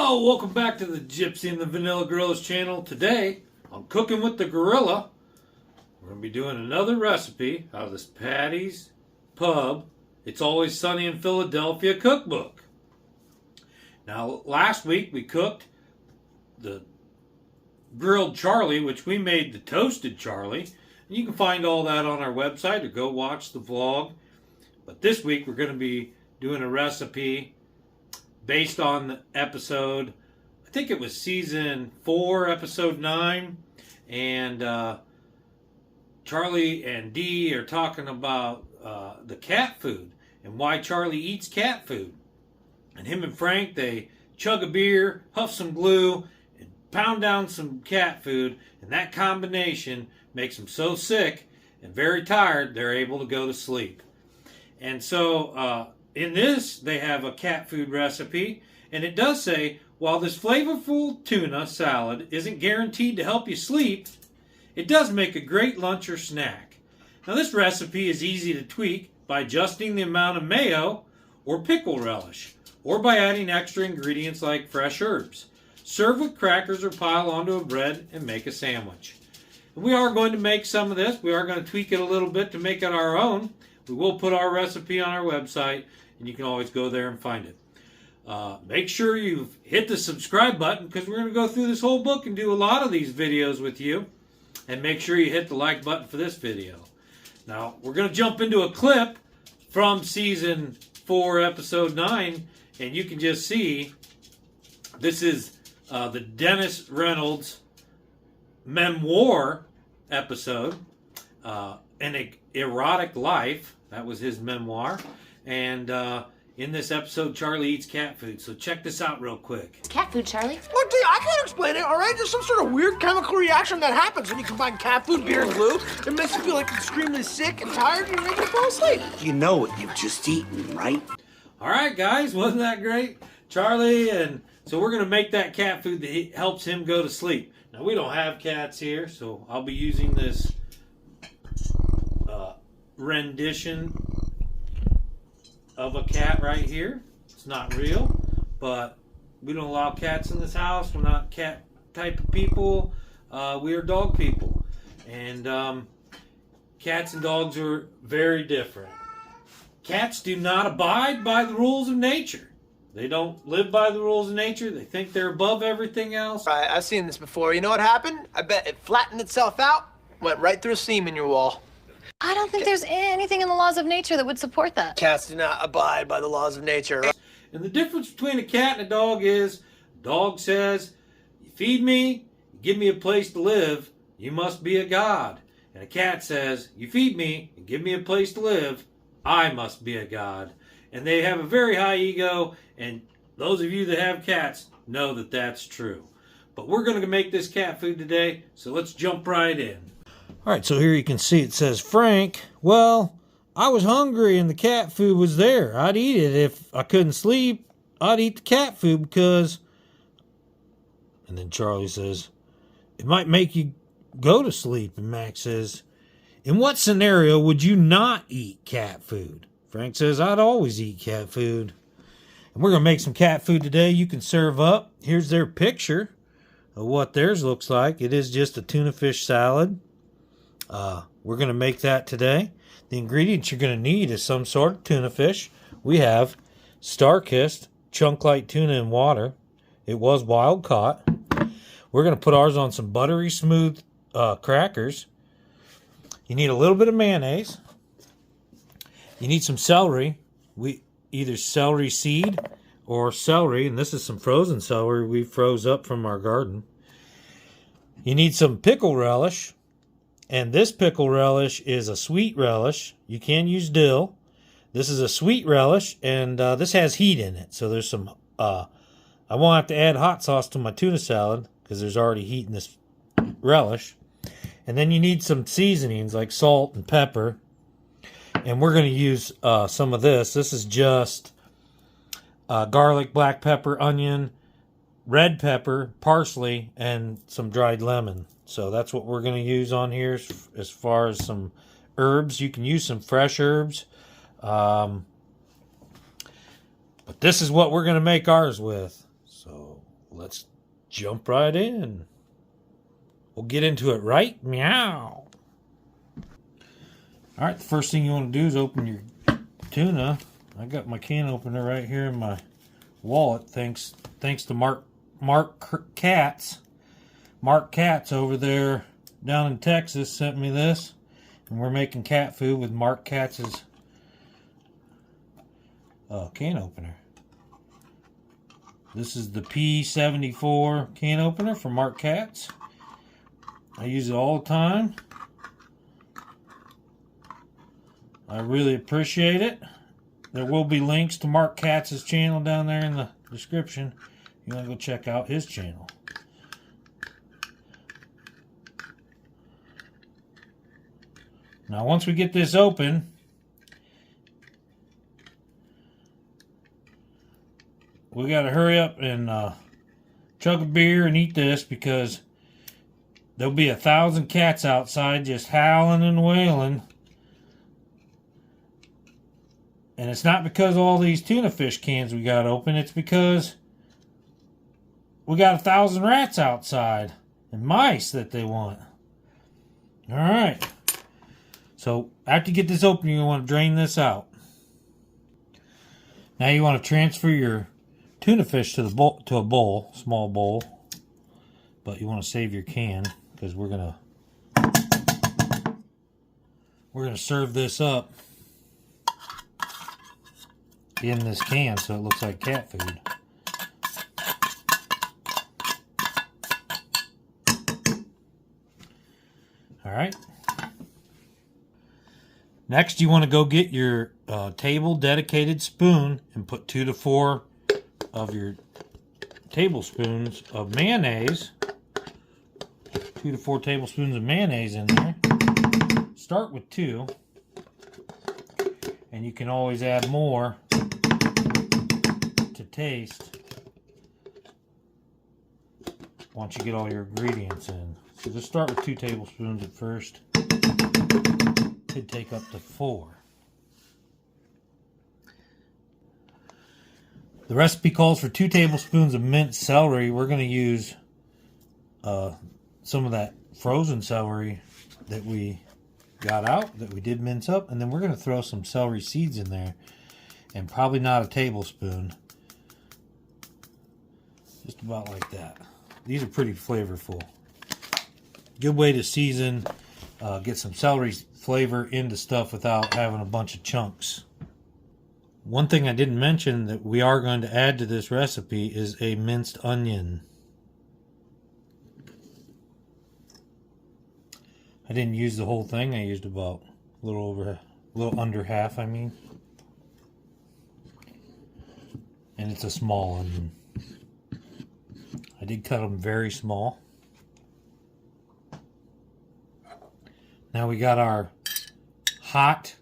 Hello, welcome back to the Gypsy and the Vanilla Gorillas channel. Today, I'm cooking with the gorilla. We're going to be doing another recipe out of this Patty's Pub It's Always Sunny in Philadelphia cookbook. Now, last week we cooked the grilled Charlie, which we made the toasted Charlie. And you can find all that on our website or go watch the vlog. But this week we're going to be doing a recipe based on the episode, I think it was season 4, episode 9, and Charlie and Dee are talking about the cat food and why Charlie eats cat food. And him and Frank, they chug a beer, huff some glue, and pound down some cat food, and that combination makes them so sick and very tired they're able to go to sleep. And so in this, they have a cat food recipe, and it does say, while this flavorful tuna salad isn't guaranteed to help you sleep, it does make a great lunch or snack. Now, this recipe is easy to tweak by adjusting the amount of mayo or pickle relish, or by adding extra ingredients like fresh herbs. Serve with crackers or pile onto a bread and make a sandwich. And we are going to make some of this. We are going to tweak it a little bit to make it our own. We will put our recipe on our website, and you can always go there and find it. Make sure you've hit the subscribe button, because we're going to go through this whole book and do a lot of these videos with you. And make sure you hit the like button for this video. Now, we're going to jump into a clip from season 4, episode 9, and you can just see this is the Dennis Reynolds memoir episode, An Erotic Life. That was his memoir. And in this episode, Charlie eats cat food. So check this out real quick. Cat food, Charlie? Look, Dee, I can't explain it, all right? There's some sort of weird chemical reaction that happens when you combine cat food, beer, and glue. It makes you feel like extremely sick and tired, and you make you fall asleep. You know what you've just eaten, right? All right, guys, wasn't that great? Charlie, and so we're going to make that cat food that helps him go to sleep. Now, we don't have cats here, so I'll be using this rendition of a cat right here. It's not real, but we don't allow cats in this house. We're not cat type of people. We are dog people. And cats and dogs are very different. Cats do not abide by the rules of nature. They don't live by the rules of nature. They think they're above everything else. Right, I've seen this before. You know what happened? I bet it flattened itself out, went right through a seam in your wall. I don't think there's anything in the laws of nature that would support that. Cats do not abide by the laws of nature. And the difference between a cat and a dog is, a dog says, you feed me, you give me a place to live, you must be a god. And a cat says, you feed me and give me a place to live, I must be a god. And they have a very high ego, and those of you that have cats know that that's true. But we're going to make this cat food today, so let's jump right in. All right, so here you can see it says, Frank, well, I was hungry and the cat food was there. I'd eat it. If I couldn't sleep, I'd eat the cat food because... And then Charlie says, it might make you go to sleep. And Max says, in what scenario would you not eat cat food? Frank says, I'd always eat cat food. And we're going to make some cat food today. You can serve up. Here's their picture of what theirs looks like. It is just a tuna fish salad. We're going to make that today. The ingredients you're going to need is some sort of tuna fish. We have star-kissed chunk light tuna in water. It was wild caught. We're going to put ours on some buttery smooth crackers. You need a little bit of mayonnaise. You need some celery. Either celery seed or celery, and this is some frozen celery we froze up from our garden. You need some pickle relish. And this pickle relish is a sweet relish. You can use dill. This is a sweet relish, and this has heat in it. So there's some, I won't have to add hot sauce to my tuna salad because there's already heat in this relish. And then you need some seasonings like salt and pepper. And we're going to use some of this. This is just garlic, black pepper, onion, red pepper, parsley, and some dried lemon. So that's what we're going to use on here as far as some herbs. You can use some fresh herbs. But this is what we're going to make ours with. So let's jump right in. We'll get into it right meow. All right, the first thing you want to do is open your tuna. I got my can opener right here in my wallet. Thanks to Mark Katz. Mark Katz over there down in Texas sent me this, and we're making cat food with Mark Katz's can opener. This is the P74 can opener from Mark Katz. I use it all the time. I really appreciate it. There will be links to Mark Katz's channel down there in the description. You want to go check out his channel. Now, once we get this open, we got to hurry up and chug a beer and eat this, because there'll be 1,000 cats outside just howling and wailing. And it's not because of all these tuna fish cans we got open. It's because we got 1,000 rats outside and mice that they want. All right. So after you get this open, you want to drain this out. Now you want to transfer your tuna fish to the bowl, to a bowl, small bowl. But you want to save your can, because we're gonna serve this up in this can so it looks like cat food. All right. Next, you want to go get your table dedicated spoon and put 2 to 4 of your tablespoons of mayonnaise. 2 to 4 tablespoons of mayonnaise in there. Start with 2, and you can always add more to taste once you get all your ingredients in. So just start with 2 tablespoons at first. Could take up to 4. The recipe calls for 2 tablespoons of minced celery. We're going to use some of that frozen celery that we got out, that we did mince up, and then we're going to throw some celery seeds in there, and probably not a tablespoon. Just about like that. These are pretty flavorful. Good way to season, get some celery flavor into stuff without having a bunch of chunks. One thing I didn't mention that we are going to add to this recipe is a minced onion. I didn't use the whole thing. I used about a little under half, I mean. And it's a small onion. I did cut them very small. Now we got our hot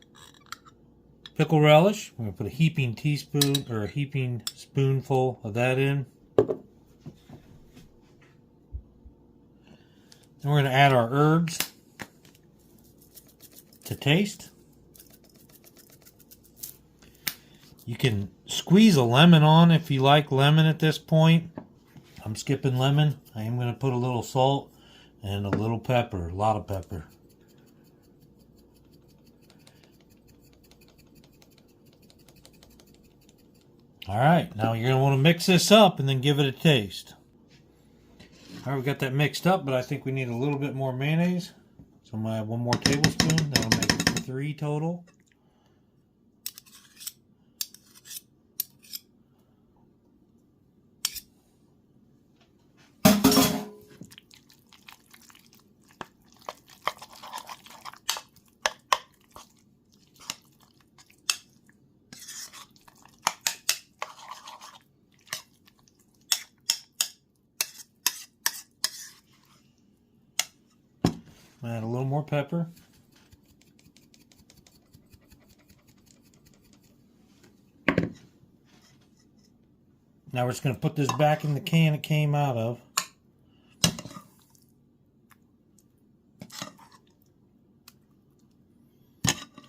pickle relish. We're going to put a heaping teaspoon or a heaping spoonful of that in. Then we're going to add our herbs to taste. You can squeeze a lemon on if you like lemon at this point. I'm skipping lemon. I am going to put a little salt and a little pepper, a lot of pepper. Alright, now you're going to want to mix this up and then give it a taste. Alright, we got that mixed up, but I think we need a little bit more mayonnaise. So I'm going to add 1 more tablespoon. That'll make it 3 total. Add a little more pepper. Now we're just going to put this back in the can it came out of.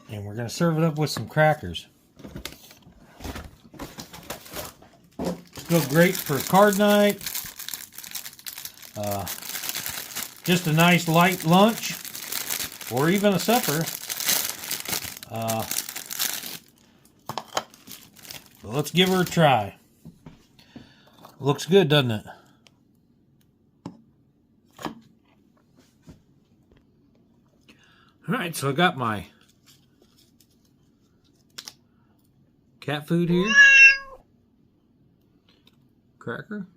And we're going to serve it up with some crackers. It's go great for card night, Just a nice light lunch or even a supper. Let's give her a try. Looks good, doesn't it? Alright, so I got my cat food here. Cracker.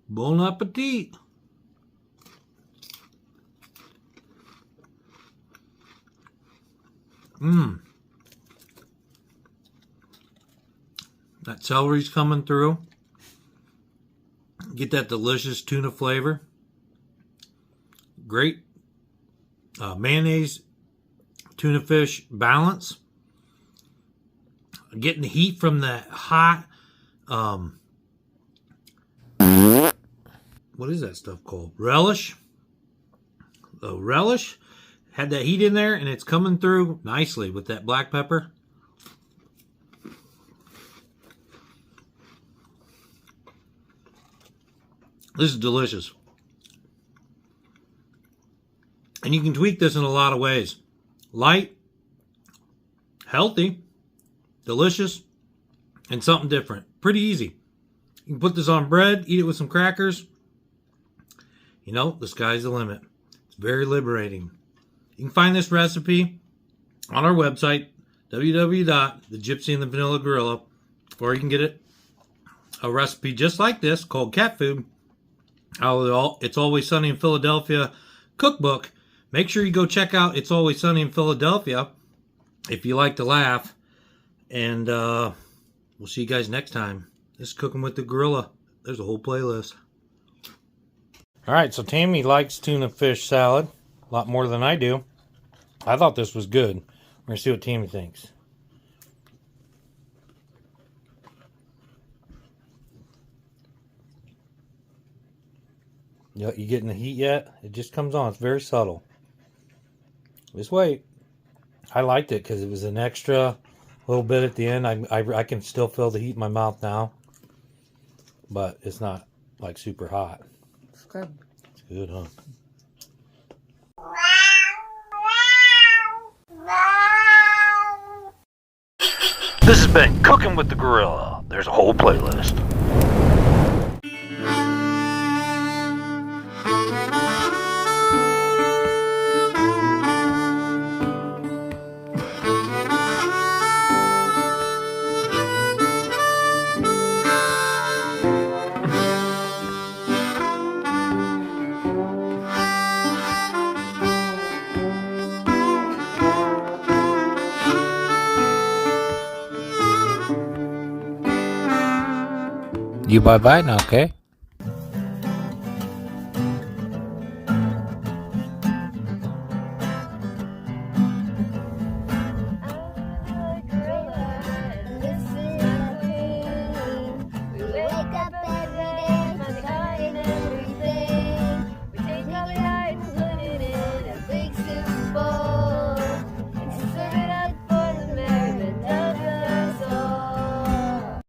Bon appetit. That celery's coming through. Get that delicious tuna flavor. Great mayonnaise, tuna fish balance. Getting the heat from that hot, what is that stuff called? Relish. The relish had that heat in there, and it's coming through nicely with that black pepper. This is delicious. And you can tweak this in a lot of ways. Light, healthy, delicious, and something different. Pretty easy. You can put this on bread, eat it with some crackers. You know, the sky's the limit. It's very liberating. You can find this recipe on our website, www.thegypsyandthevanillagorilla, or you can get it a recipe just like this called Catfood. It's Always Sunny in Philadelphia cookbook. Make sure you go check out It's Always Sunny in Philadelphia if you like to laugh. And we'll see you guys next time. This is Cooking with the Gorilla. There's a whole playlist. Alright, so Tammy likes tuna fish salad a lot more than I do. I thought this was good. We're going to see what Tammy thinks. You getting the heat yet? It just comes on. It's very subtle. Just wait. I liked it because it was an extra little bit at the end. I can still feel the heat in my mouth now. But it's not like super hot. It's good. It's good, huh? This has been Cooking with the Gorilla. There's a whole playlist. You bye-bye now, okay?